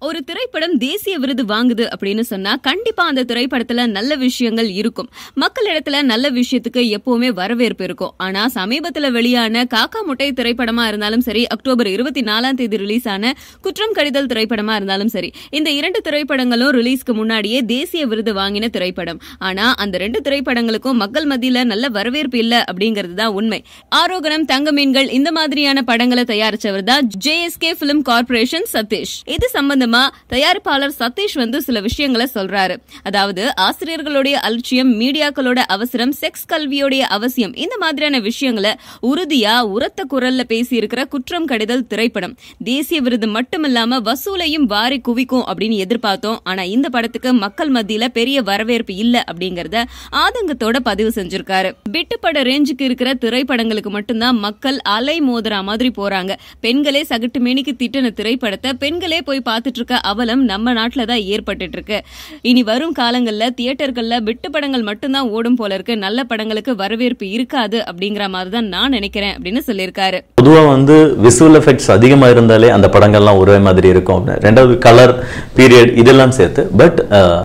ஒரு திரைப்படம் தேசிய விருது வாங்குது அப்படின்னு சொன்னா கண்டிப்பா அந்த திரைப்படத்துல நல்ல விஷயங்கள் இருக்கும். மக்களிடத்துல நல்ல விஷயத்துக்கு எப்பவுமே வரவேற்பு இருக்கும். ஆனா சமீபத்துல வெளியான காக்கா முட்டை திரைப்படமா இருந்தாலும் சரி, அக்டோபர் 24 ரிலீஸ் ஆன குற்றம் கடிதல் திரைப்படமா இருந்தாலும் சரி, இந்த 2 திரைப்படங்களும் ரிலீஸ்க்கு முன்னாடியே தேசிய விருது வாங்கின திரைப்படம். ஆனா அந்த 2 திரைப்படங்களுக்கும் மக்கள் மத்தியில நல்ல வரவேற்பு இல்ல அப்படிங்கிறது தான் உண்மை. ஆரோகணம், தங்க மீன்கள் இந்த மாதிரியான படங்களை தயாரிச்சவர் தான் JSK Film Corporation சதீஷ். இது சம்பந்தமா தயாரிப்பாளர் சதீஷ் சில விஷயங்களை சொல்றாரு. அதாவது ஆசிரியர்களுடைய அலட்சியம், மீடியாக்களோட அவசரம், செக்ஸ் கல்வியோடைய அவசியம், இந்த மாதிரியான விஷயங்களை உறுதியா உரத்த குரல்ல பேசி இருக்கிற குற்றம் கடிதல் திரைப்படம் தேசிய விருது மட்டுமில்லாம வசூலையும் வாரி குவிக்கும் அப்படின்னு எதிர்பார்த்தோம். ஆனா இந்த படத்துக்கு மக்கள் மத்தியில பெரிய வரவேற்பு இல்ல அப்படிங்கறத ஆதங்கத்தோட பதிவு செஞ்சிருக்காரு. பிட்டுப்பட ரேஞ்சுக்கு இருக்கிற திரைப்படங்களுக்கு மட்டும்தான் மக்கள் அலை மோதுற மாதிரி போறாங்க. பெண்களே சகட்டு மேனிக்கு திட்டின திரைப்படத்தை பெண்களே போய் பார்த்துட்டு இருக்க அவலம் நம்ம நாட்டுல தான் ஏற்பட்டு இருக்கு. இனி வரும் காலங்கள்ல தியேட்டர்கள்ல பிட்டு படங்கள் மட்டும்தான் ஓடும் போல இருக்கு. நல்ல படங்களுக்கு வரவேற்பு இருக்காது அப்படிங்கிற மாதிரி தான் நான் நினைக்கிறேன் அப்படின்னு சொல்லியிருக்காரு. பொதுவா விசுவல் எஃபெக்ட்ஸ் அதிகமா இருந்தாலே அந்த படங்கள்லாம் ஒரே மாதிரி இருக்கும். ரெண்டாவது கலர் பீரியட் இதெல்லாம் சேர்த்து. பட்